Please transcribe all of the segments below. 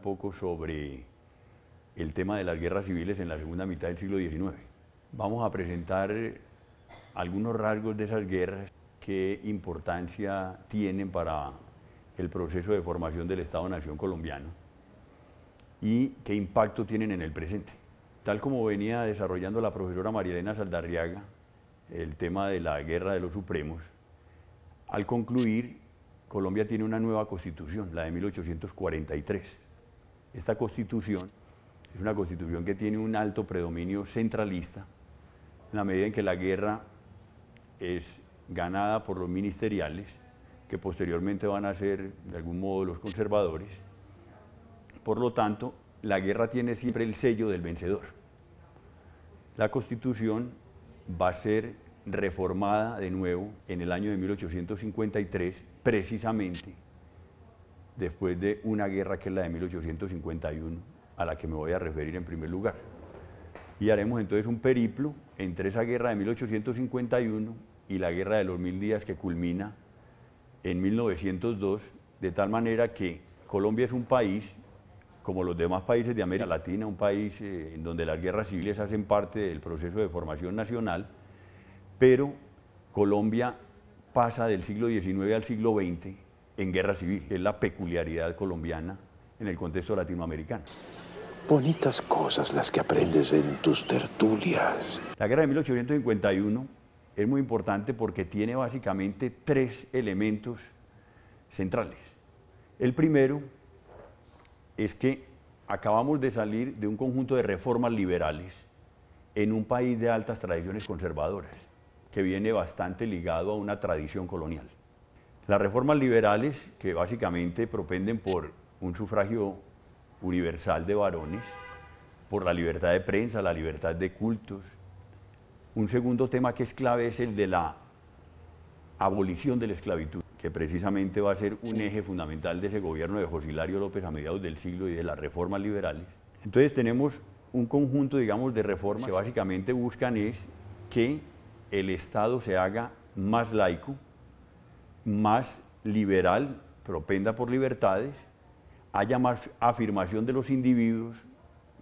poco sobre el tema de las guerras civiles en la segunda mitad del siglo XIX. Vamos a presentar algunos rasgos de esas guerras, qué importancia tienen para el proceso de formación del Estado-Nación colombiano y qué impacto tienen en el presente. Tal como venía desarrollando la profesora María Elena Saldarriaga, el tema de la Guerra de los Supremos, al concluir, Colombia tiene una nueva constitución, la de 1843. Esta constitución es una constitución que tiene un alto predominio centralista, en la medida en que la guerra es ganada por los ministeriales, que posteriormente van a ser de algún modo los conservadores. Por lo tanto, la guerra tiene siempre el sello del vencedor. La Constitución va a ser reformada de nuevo en el año de 1853, precisamente después de una guerra que es la de 1851, a la que me voy a referir en primer lugar. Y haremos entonces un periplo entre esa guerra de 1851 y la Guerra de los 1000 días, que culmina en 1902, de tal manera que Colombia es un país, como los demás países de América Latina, un país en donde las guerras civiles hacen parte del proceso de formación nacional, pero Colombia pasa del siglo XIX al siglo XX en guerra civil, que es la peculiaridad colombiana en el contexto latinoamericano. Bonitas cosas las que aprendes en tus tertulias. La guerra de 1851 es muy importante porque tiene básicamente tres elementos centrales. El primero es que acabamos de salir de un conjunto de reformas liberales en un país de altas tradiciones conservadoras, que viene bastante ligado a una tradición colonial. Las reformas liberales, que básicamente propenden por un sufragio universal de varones, por la libertad de prensa, la libertad de cultos. Un segundo tema que es clave es el de la abolición de la esclavitud, que precisamente va a ser un eje fundamental de ese gobierno de José Hilario López a mediados del siglo y de las reformas liberales. Entonces tenemos un conjunto, digamos, de reformas que básicamente buscan es que el Estado se haga más laico, más liberal, propenda por libertades, haya más afirmación de los individuos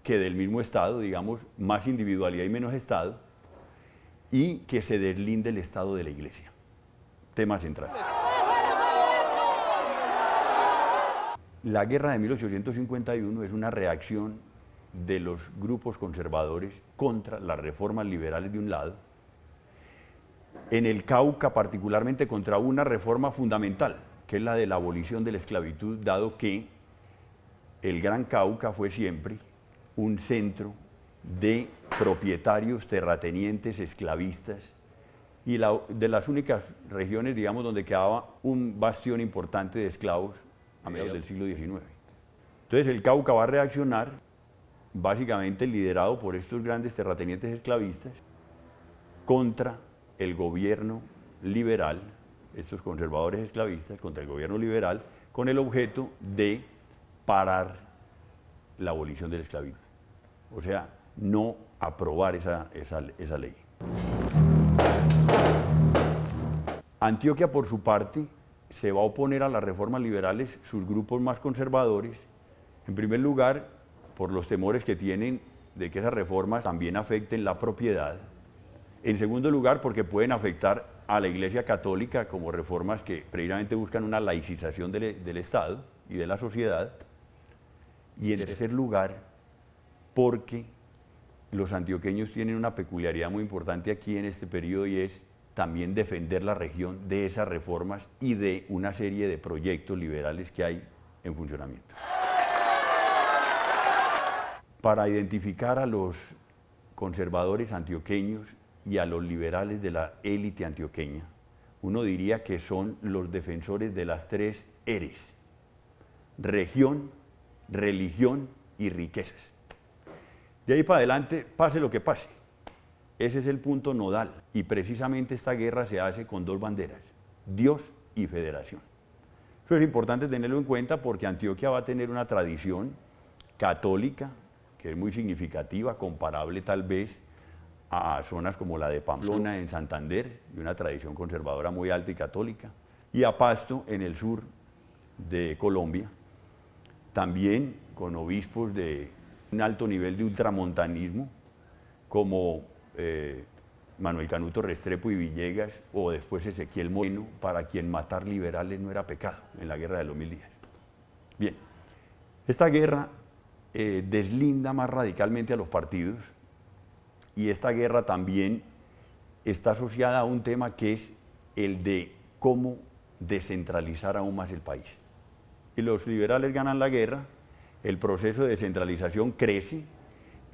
que del mismo Estado, digamos, más individualidad y menos Estado, y que se deslinde el Estado de la Iglesia. Tema central. La guerra de 1851 es una reacción de los grupos conservadores contra las reformas liberales de un lado, en el Cauca particularmente contra una reforma fundamental, que es la de la abolición de la esclavitud, dado que el Gran Cauca fue siempre un centro de propietarios, terratenientes, esclavistas, y de las únicas regiones, digamos, donde quedaba un bastión importante de esclavos a mediados del siglo XIX. Entonces el Cauca va a reaccionar, básicamente liderado por estos grandes terratenientes esclavistas, contra el gobierno liberal, estos conservadores esclavistas, contra el gobierno liberal, con el objeto de parar la abolición de la esclavitud. O sea, no aprobar esa ley. Antioquia, por su parte, se va a oponer a las reformas liberales sus grupos más conservadores, en primer lugar, por los temores que tienen de que esas reformas también afecten la propiedad. En segundo lugar, porque pueden afectar a la Iglesia Católica como reformas que precisamente buscan una laicización del Estado y de la sociedad. Y en tercer lugar, porque los antioqueños tienen una peculiaridad muy importante aquí en este periodo, y es también defender la región de esas reformas y de una serie de proyectos liberales que hay en funcionamiento. Para identificar a los conservadores antioqueños y a los liberales de la élite antioqueña, uno diría que son los defensores de las tres Rs: región, religión y riquezas. De ahí para adelante, pase lo que pase, ese es el punto nodal, y precisamente esta guerra se hace con dos banderas: Dios y federación. Eso es importante tenerlo en cuenta porque Antioquia va a tener una tradición católica que es muy significativa, comparable tal vez a zonas como la de Pamplona en Santander, y una tradición conservadora muy alta y católica, y a Pasto en el sur de Colombia, también con obispos de un alto nivel de ultramontanismo, como Manuel Canuto Restrepo y Villegas, o después Ezequiel Moreno, para quien matar liberales no era pecado en la guerra de los 1000 días. Bien, esta guerra deslinda más radicalmente a los partidos, y esta guerra también está asociada a un tema que es el de cómo descentralizar aún más el país. Y los liberales ganan la guerra, el proceso de descentralización crece,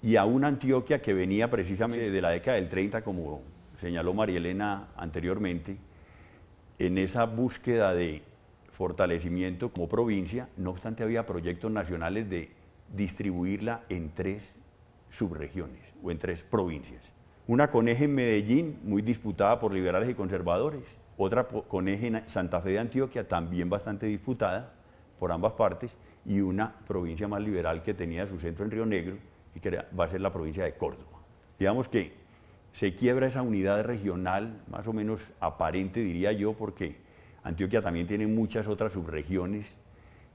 y a una Antioquia que venía precisamente de la década del 30, como señaló María Elena anteriormente, en esa búsqueda de fortalecimiento como provincia, no obstante había proyectos nacionales de distribuirla en 3 subregiones o en 3 provincias. Una con eje en Medellín, muy disputada por liberales y conservadores, otra con eje en Santa Fe de Antioquia, también bastante disputada por ambas partes, y una provincia más liberal que tenía su centro en Río Negro y que va a ser la provincia de Córdoba. Digamos que se quiebra esa unidad regional, más o menos aparente diría yo, porque Antioquia también tiene muchas otras subregiones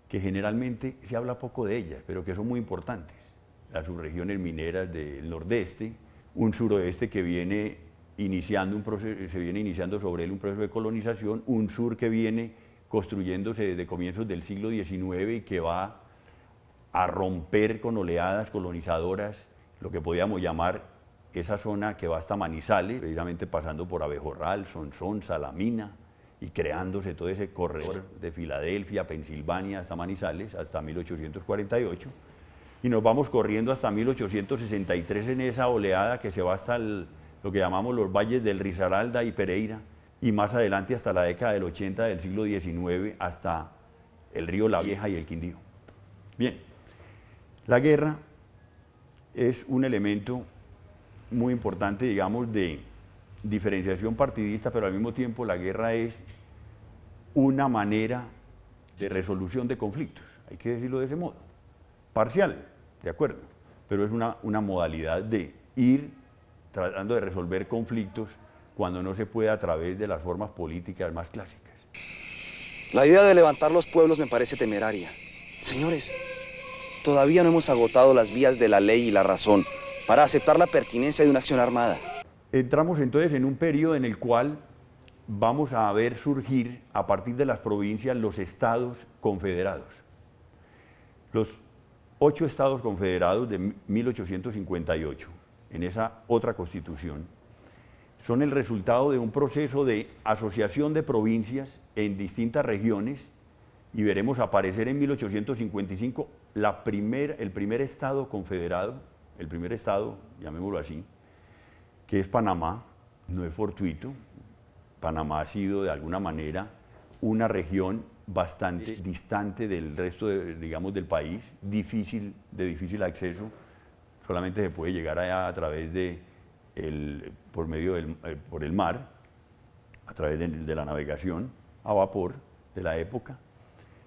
que generalmente se habla poco de ellas, pero que son muy importantes. Las subregiones mineras del nordeste, un suroeste que viene iniciando un proceso, se viene iniciando sobre él un proceso de colonización, un sur que viene construyéndose desde comienzos del siglo XIX y que va a romper con oleadas colonizadoras, lo que podíamos llamar esa zona que va hasta Manizales, precisamente pasando por Abejorral, Sonsón, Salamina, y creándose todo ese corredor de Filadelfia, Pensilvania, hasta Manizales, hasta 1848, y nos vamos corriendo hasta 1863 en esa oleada que se va hasta lo que llamamos los valles del Risaralda y Pereira, y más adelante hasta la década del 80 del siglo XIX, hasta el río La Vieja y el Quindío. Bien, la guerra es un elemento muy importante, digamos, de diferenciación partidista, pero al mismo tiempo la guerra es una manera de resolución de conflictos, hay que decirlo de ese modo, parcial, de acuerdo, pero es una modalidad de ir tratando de resolver conflictos cuando no se puede a través de las formas políticas más clásicas. La idea de levantar los pueblos me parece temeraria. Señores, todavía no hemos agotado las vías de la ley y la razón para aceptar la pertinencia de una acción armada. Entramos entonces en un periodo en el cual vamos a ver surgir a partir de las provincias los estados confederados. Los 8 estados confederados de 1858, en esa otra constitución, son el resultado de un proceso de asociación de provincias en distintas regiones, y veremos aparecer en 1855 el primer estado confederado, el primer estado, llamémoslo así, que es Panamá. No es fortuito, Panamá ha sido de alguna manera una región bastante distante del resto, digamos, del país, de difícil acceso, solamente se puede llegar allá a través por el mar, a través de la navegación a vapor de la época.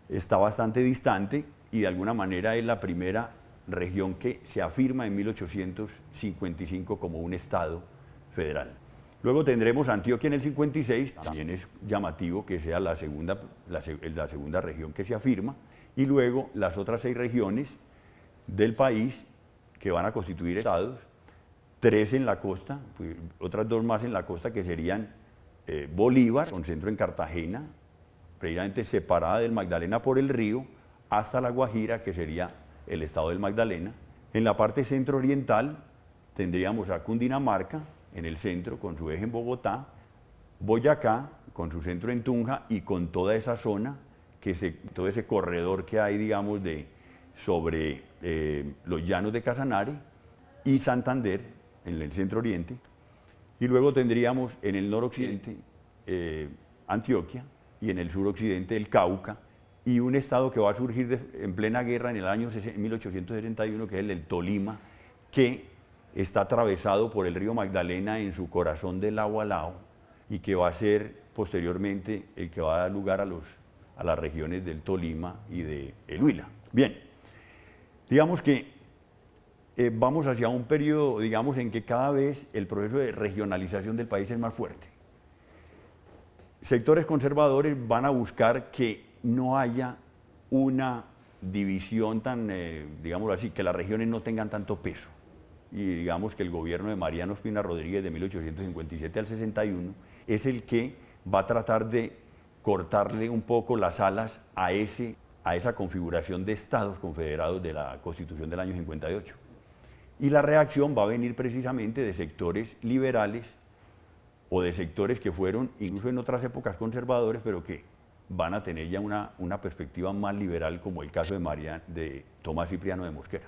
Está bastante distante y de alguna manera es la primera región que se afirma en 1855 como un estado federal. Luego tendremos Antioquia en el 56, también es llamativo que sea la segunda región que se afirma, y luego las otras 6 regiones del país que van a constituir estados, 3 en la costa, pues, otras 2 más en la costa que serían Bolívar, con centro en Cartagena, previamente separada del Magdalena por el río, hasta La Guajira, que sería el estado del Magdalena. En la parte centro-oriental tendríamos a Cundinamarca, en el centro, con su eje en Bogotá, Boyacá, con su centro en Tunja, y con toda esa zona, todo ese corredor que hay, digamos, sobre los llanos de Casanare, y Santander, en el centro-oriente. Y luego tendríamos en el noroccidente Antioquia, y en el suroccidente el Cauca, y un estado que va a surgir en plena guerra en el año 1861, que es el del Tolima, que está atravesado por el río Magdalena en su corazón del Agualao, y que va a ser posteriormente el que va a dar lugar a las regiones del Tolima y de el Huila. Bien, digamos que vamos hacia un periodo, digamos, en que cada vez el proceso de regionalización del país es más fuerte. Sectores conservadores van a buscar que no haya una división tan, digámoslo así, que las regiones no tengan tanto peso. Y digamos que el gobierno de Mariano Ospina Rodríguez de 1857 al 61 es el que va a tratar de cortarle un poco las alas a esa configuración de estados confederados de la Constitución del año 58. Y la reacción va a venir precisamente de sectores liberales o de sectores que fueron incluso en otras épocas conservadores, pero que van a tener ya una perspectiva más liberal, como el caso de Tomás Cipriano de Mosquera.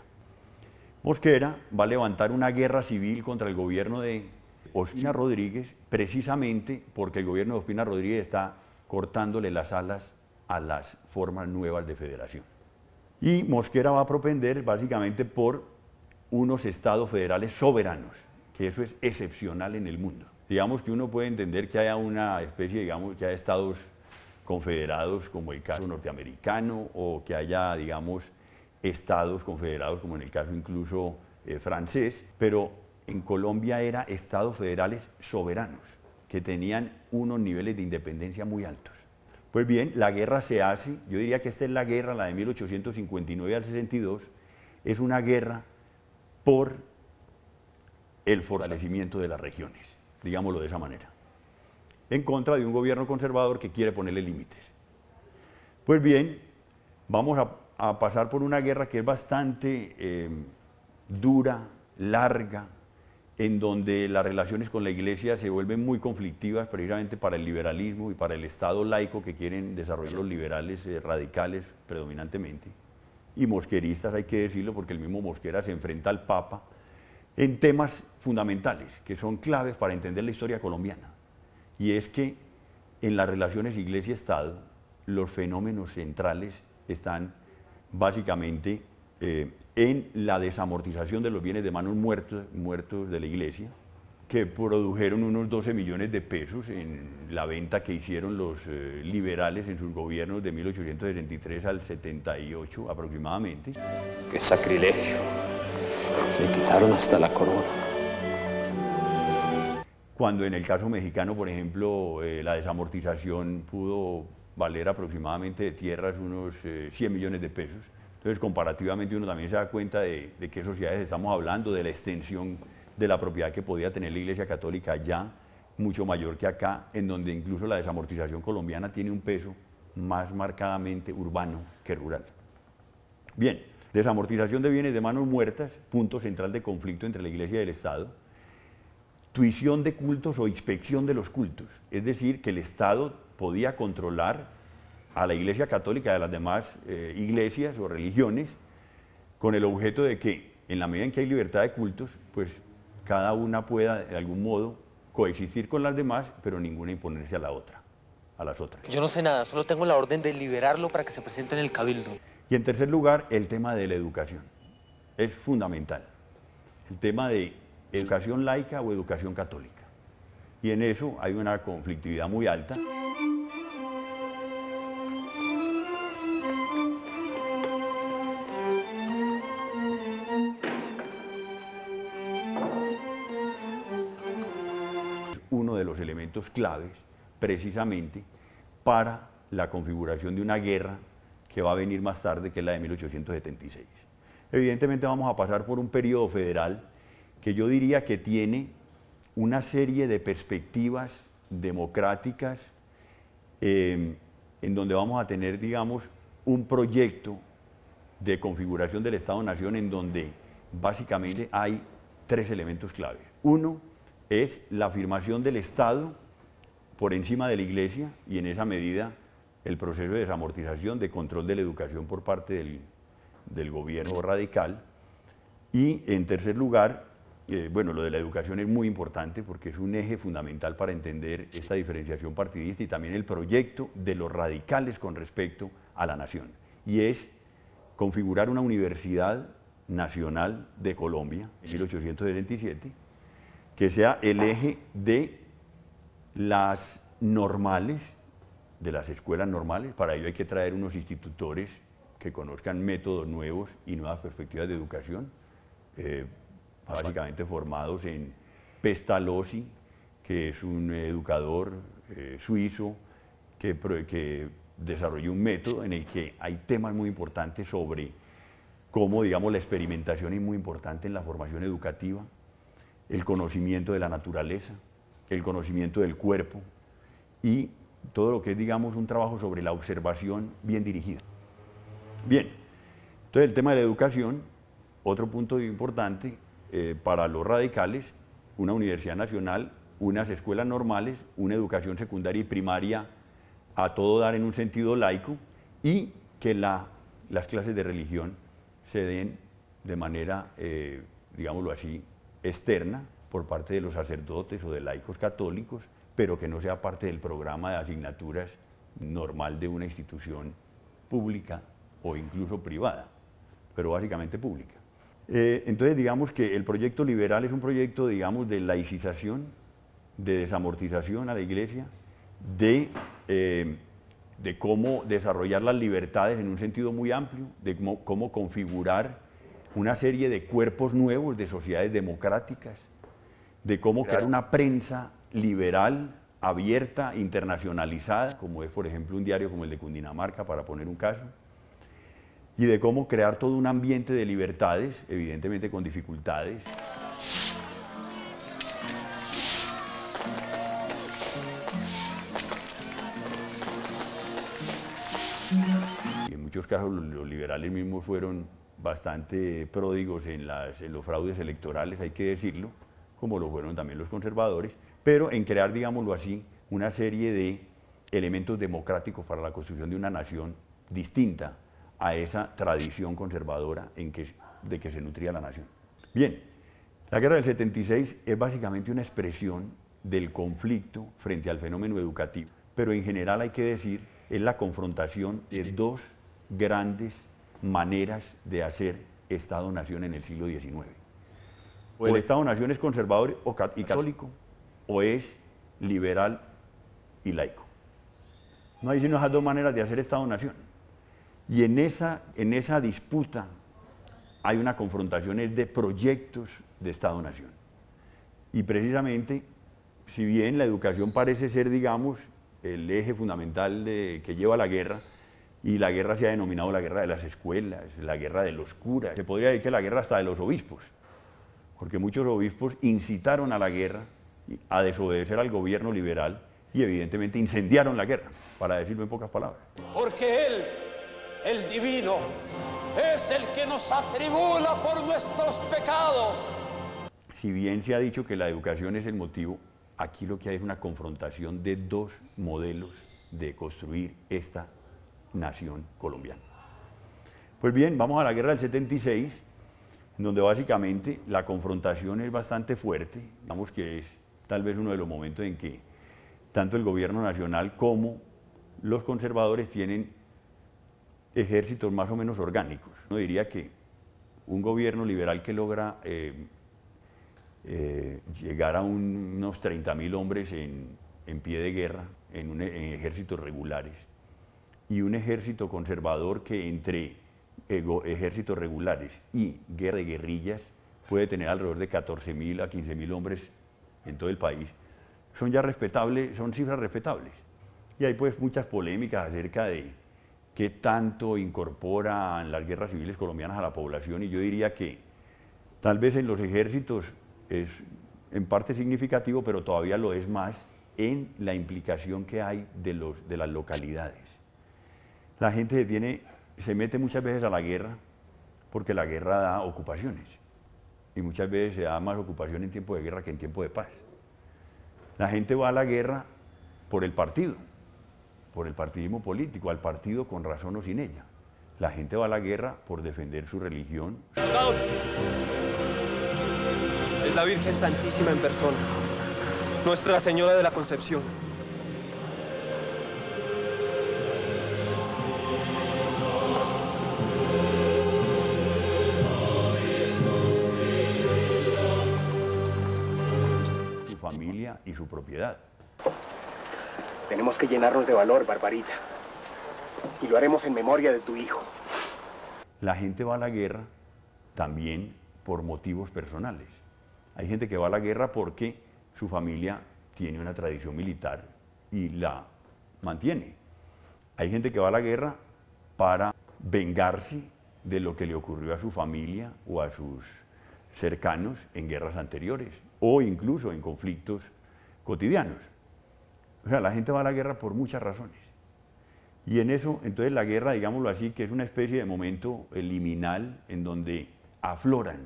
Mosquera va a levantar una guerra civil contra el gobierno de Ospina Rodríguez, precisamente porque el gobierno de Ospina Rodríguez está cortándole las alas a las formas nuevas de federación. Y Mosquera va a propender básicamente por unos estados federales soberanos, que eso es excepcional en el mundo. Digamos que uno puede entender que haya una especie, digamos, que haya estados confederados como el caso norteamericano, o que haya, digamos, estados confederados como en el caso incluso francés, pero en Colombia era estados federales soberanos, que tenían unos niveles de independencia muy altos. Pues bien, la guerra se hace, yo diría que esta es la guerra, la de 1859 al 62, es una guerra por el fortalecimiento de las regiones, digámoslo de esa manera, en contra de un gobierno conservador que quiere ponerle límites. Pues bien, vamos a pasar por una guerra que es bastante dura, larga, en donde las relaciones con la Iglesia se vuelven muy conflictivas precisamente para el liberalismo y para el Estado laico que quieren desarrollar los liberales radicales predominantemente, y mosqueristas, hay que decirlo, porque el mismo Mosquera se enfrenta al Papa en temas fundamentales que son claves para entender la historia colombiana. Y es que en las relaciones Iglesia-Estado los fenómenos centrales están básicamente en la desamortización de los bienes de manos muertos de la Iglesia, que produjeron unos 12 millones de pesos en la venta que hicieron los liberales en sus gobiernos de 1863 al 78 aproximadamente. ¡Qué sacrilegio! Le quitaron hasta la corona. Cuando en el caso mexicano, por ejemplo, la desamortización pudo valer aproximadamente de tierras unos 100 millones de pesos. Entonces, comparativamente, uno también se da cuenta de qué sociedades estamos hablando, de la extensión de la propiedad que podía tener la Iglesia Católica allá, mucho mayor que acá, en donde incluso la desamortización colombiana tiene un peso más marcadamente urbano que rural. Bien, desamortización de bienes de manos muertas, punto central de conflicto entre la Iglesia y el Estado. Tuición de cultos o inspección de los cultos, es decir, que el Estado podía controlar a la Iglesia Católica y a las demás iglesias o religiones, con el objeto de que, en la medida en que hay libertad de cultos, pues cada una pueda de algún modo coexistir con las demás, pero ninguna imponerse a las otras. Yo no sé nada, solo tengo la orden de liberarlo para que se presente en el cabildo. Y en tercer lugar, el tema de la educación. Es fundamental. El tema de educación laica o educación católica. Y en eso hay una conflictividad muy alta. Uno de los elementos claves precisamente para la configuración de una guerra que va a venir más tarde, que es la de 1876. Evidentemente vamos a pasar por un periodo federal que yo diría que tiene una serie de perspectivas democráticas en donde vamos a tener, digamos, un proyecto de configuración del Estado-Nación en donde básicamente hay tres elementos claves. Uno es la afirmación del Estado por encima de la Iglesia, y en esa medida el proceso de desamortización, de control de la educación por parte del gobierno radical. Y en tercer lugar, bueno, lo de la educación es muy importante porque es un eje fundamental para entender esta diferenciación partidista y también el proyecto de los radicales con respecto a la nación. Y es configurar una universidad nacional de Colombia en 1877, que sea el eje de las normales, de las escuelas normales. Para ello hay que traer unos institutores que conozcan métodos nuevos y nuevas perspectivas de educación, básicamente formados en Pestalozzi, que es un educador suizo que desarrollé un método en el que hay temas muy importantes sobre cómo, digamos, la experimentación es muy importante en la formación educativa, el conocimiento de la naturaleza, el conocimiento del cuerpo y todo lo que es, digamos, un trabajo sobre la observación bien dirigida. Bien, entonces el tema de la educación, otro punto importante para los radicales, una universidad nacional, unas escuelas normales, una educación secundaria y primaria a todo dar en un sentido laico y que las clases de religión se den de manera, digámoslo así, externa por parte de los sacerdotes o de laicos católicos, pero que no sea parte del programa de asignaturas normal de una institución pública o incluso privada, pero básicamente pública. Entonces digamos que el proyecto liberal es un proyecto, digamos, de laicización, de desamortización a la Iglesia, de cómo desarrollar las libertades en un sentido muy amplio, de cómo configurar una serie de cuerpos nuevos de sociedades democráticas, de cómo crear una prensa liberal, abierta, internacionalizada, como es por ejemplo un diario como el de Cundinamarca, para poner un caso, y de cómo crear todo un ambiente de libertades, evidentemente con dificultades. Y en muchos casos los liberales mismos fueron bastante pródigos en los fraudes electorales, hay que decirlo, como lo fueron también los conservadores, pero en crear, digámoslo así, una serie de elementos democráticos para la construcción de una nación distinta a esa tradición conservadora de que se nutría la nación. Bien, la guerra del 76 es básicamente una expresión del conflicto frente al fenómeno educativo, pero en general hay que decir, es la confrontación de dos grandes maneras de hacer Estado-nación en el siglo XIX. O el Estado-nación es conservador y católico, o es liberal y laico. No hay sino esas dos maneras de hacer Estado-nación. Y en esa disputa hay una confrontación de proyectos de Estado-nación. Y precisamente, si bien la educación parece ser, digamos, el eje fundamental que lleva la guerra, y la guerra se ha denominado la guerra de las escuelas, la guerra de los curas, se podría decir que la guerra hasta de los obispos, porque muchos obispos incitaron a la guerra, a desobedecer al gobierno liberal y evidentemente incendiaron la guerra, para decirlo en pocas palabras. Porque Él, el divino, es el que nos atribula por nuestros pecados. Si bien se ha dicho que la educación es el motivo, aquí lo que hay es una confrontación de dos modelos de construir esta nación colombiana. Pues bien, vamos a la guerra del 76, donde básicamente la confrontación es bastante fuerte, digamos que es tal vez uno de los momentos en que tanto el gobierno nacional como los conservadores tienen ejércitos más o menos orgánicos. Uno diría que un gobierno liberal que logra llegar a unos 30.000 hombres en pie de guerra, en ejércitos regulares, y un ejército conservador que entre ejércitos regulares y guerra de guerrillas puede tener alrededor de 14.000 a 15.000 hombres en todo el país, son ya respetables, son cifras respetables. Y hay pues muchas polémicas acerca de qué tanto incorporan las guerras civiles colombianas a la población, y yo diría que tal vez en los ejércitos es en parte significativo, pero todavía lo es más en la implicación que hay de las localidades. La gente se mete muchas veces a la guerra porque la guerra da ocupaciones, y muchas veces se da más ocupación en tiempo de guerra que en tiempo de paz. La gente va a la guerra por el partido, por el partidismo político, al partido con razón o sin ella. La gente va a la guerra por defender su religión. Es la Virgen Santísima en persona, Nuestra Señora de la Concepción. Su familia y su propiedad. Tenemos que llenarnos de valor, Barbarita. Y lo haremos en memoria de tu hijo. La gente va a la guerra también por motivos personales. Hay gente que va a la guerra porque su familia tiene una tradición militar y la mantiene. Hay gente que va a la guerra para vengarse de lo que le ocurrió a su familia o a sus cercanos en guerras anteriores o incluso en conflictos cotidianos. O sea, la gente va a la guerra por muchas razones. Y en eso, entonces la guerra, digámoslo así, que es una especie de momento liminal en donde afloran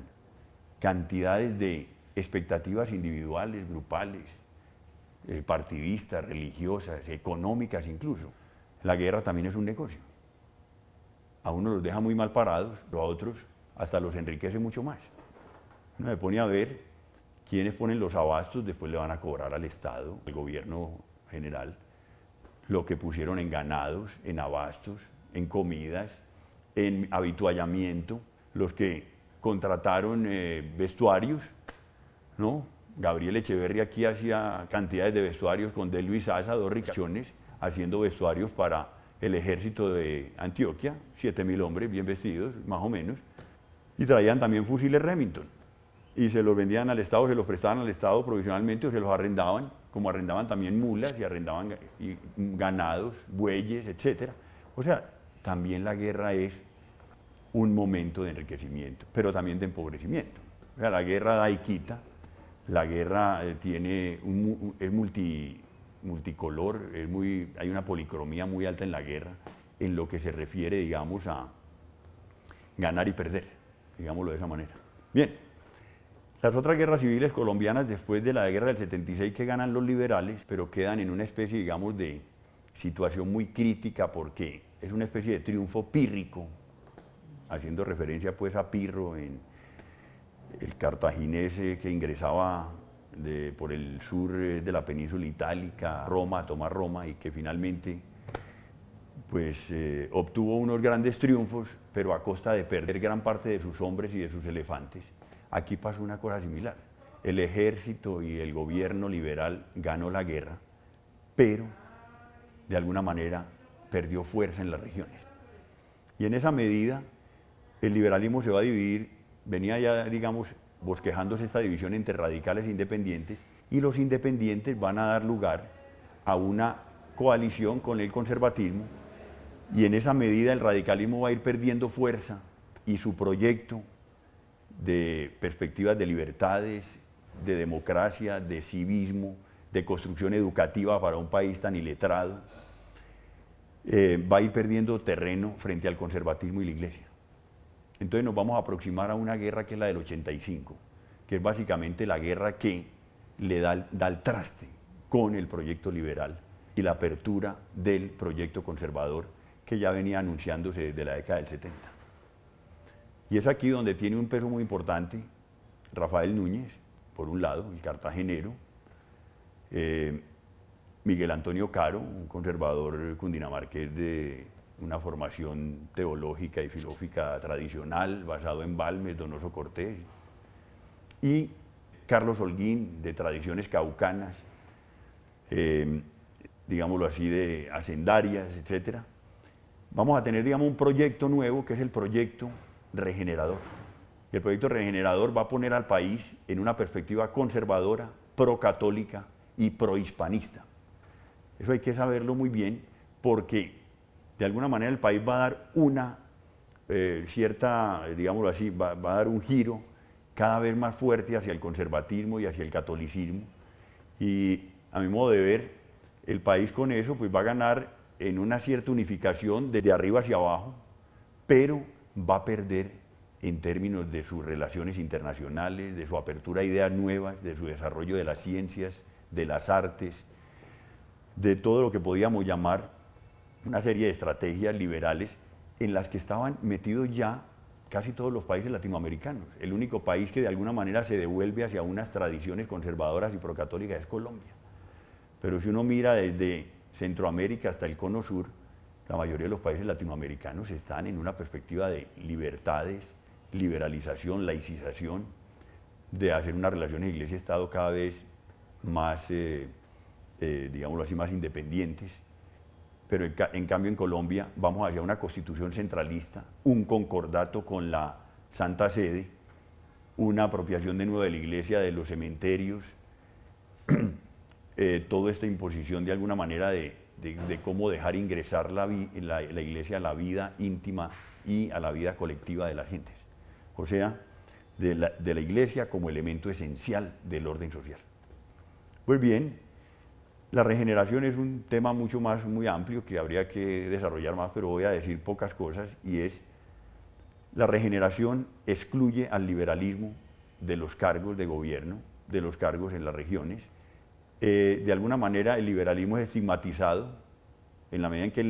cantidades de expectativas individuales, grupales, partidistas, religiosas, económicas incluso. La guerra también es un negocio. A unos los deja muy mal parados, pero a otros hasta los enriquece mucho más. Uno se pone a ver quiénes ponen los abastos, después le van a cobrar al Estado, al gobierno general, lo que pusieron en ganados, en abastos, en comidas, en habituallamiento, los que contrataron vestuarios, ¿no? Gabriel Echeverri aquí hacía cantidades de vestuarios con De Luis Asa, 2 ricachones, haciendo vestuarios para el ejército de Antioquia, 7.000 hombres bien vestidos, más o menos, y traían también fusiles Remington, y se los vendían al Estado, se los prestaban al Estado provisionalmente o se los arrendaban, como arrendaban también mulas y arrendaban ganados, bueyes, etc. O sea, también la guerra es un momento de enriquecimiento, pero también de empobrecimiento. O sea, la guerra da y quita, la guerra es multicolor, hay una policromía muy alta en la guerra, en lo que se refiere, digamos, a ganar y perder, digámoslo de esa manera. Bien, las otras guerras civiles colombianas después de la guerra del 76 que ganan los liberales, pero quedan en una especie, digamos, de situación muy crítica porque es una especie de triunfo pírrico, haciendo referencia pues a Pirro, en el cartaginés que ingresaba por el sur de la península itálica, Roma, a tomar Roma, y que finalmente pues, obtuvo unos grandes triunfos, pero a costa de perder gran parte de sus hombres y de sus elefantes. Aquí pasó una cosa similar. El ejército y el gobierno liberal ganó la guerra, pero de alguna manera perdió fuerza en las regiones. Y en esa medida el liberalismo se va a dividir, venía ya, digamos, bosquejándose esta división entre radicales e independientes, y los independientes van a dar lugar a una coalición con el conservatismo, y en esa medida el radicalismo va a ir perdiendo fuerza y su proyecto de perspectivas de libertades, de democracia, de civismo, de construcción educativa para un país tan iletrado, va a ir perdiendo terreno frente al conservatismo y la Iglesia. Entonces nos vamos a aproximar a una guerra que es la del 85, que es básicamente la guerra que le da el traste con el proyecto liberal y la apertura del proyecto conservador que ya venía anunciándose desde la década del 70. Y es aquí donde tiene un peso muy importante Rafael Núñez, por un lado, el cartagenero, Miguel Antonio Caro, un conservador cundinamarqués de una formación teológica y filosófica tradicional, basado en Balmes, Donoso Cortés, y Carlos Holguín, de tradiciones caucanas, digámoslo así, de hacendarias, etc. Vamos a tener, digamos, un proyecto nuevo que es el proyecto regenerador. El proyecto regenerador va a poner al país en una perspectiva conservadora, procatólica y prohispanista. Eso hay que saberlo muy bien porque de alguna manera el país va a dar una cierta, digámoslo así, va a dar un giro cada vez más fuerte hacia el conservatismo y hacia el catolicismo. Y a mi modo de ver, el país con eso pues va a ganar en una cierta unificación desde arriba hacia abajo, pero va a perder en términos de sus relaciones internacionales, de su apertura a ideas nuevas, de su desarrollo de las ciencias, de las artes, de todo lo que podíamos llamar una serie de estrategias liberales en las que estaban metidos ya casi todos los países latinoamericanos. El único país que de alguna manera se devuelve hacia unas tradiciones conservadoras y procatólicas es Colombia. Pero si uno mira desde Centroamérica hasta el Cono Sur, la mayoría de los países latinoamericanos están en una perspectiva de libertades, liberalización, laicización, de hacer unas relaciones Iglesia-Estado cada vez más, digámoslo así, más independientes. Pero en cambio en Colombia vamos hacia una constitución centralista, un concordato con la Santa Sede, una apropiación de nuevo de la Iglesia de los cementerios, toda esta imposición de alguna manera de de cómo dejar ingresar la Iglesia a la vida íntima y a la vida colectiva de las gentes. O sea, de la Iglesia como elemento esencial del orden social. Pues bien, la regeneración es un tema muy amplio que habría que desarrollar más, pero voy a decir pocas cosas, y es: la regeneración excluye al liberalismo de los cargos de gobierno, de los cargos en las regiones. De alguna manera el liberalismo es estigmatizado en la medida en que es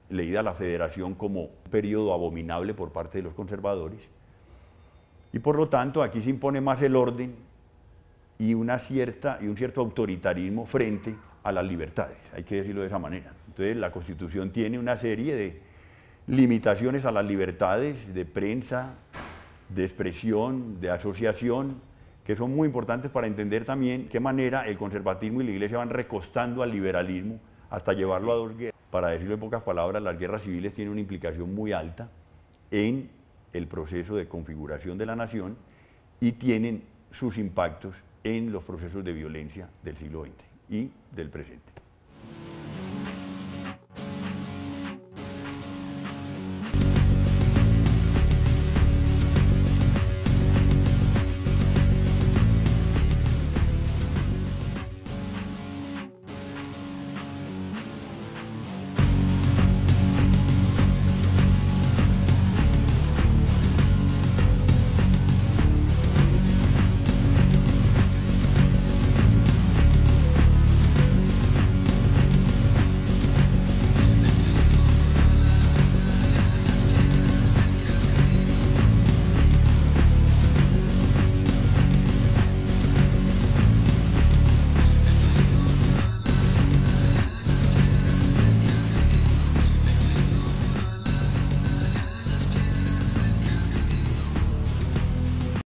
leída la federación como un periodo abominable por parte de los conservadores, y por lo tanto aquí se impone más el orden y un cierto autoritarismo frente a las libertades, hay que decirlo de esa manera. Entonces la Constitución tiene una serie de limitaciones a las libertades de prensa, de expresión, de asociación, que son muy importantes para entender también qué manera el conservatismo y la Iglesia van recostando al liberalismo hasta llevarlo a dos guerras. Para decirlo en pocas palabras, las guerras civiles tienen una implicación muy alta en el proceso de configuración de la nación y tienen sus impactos en los procesos de violencia del siglo XX y del presente.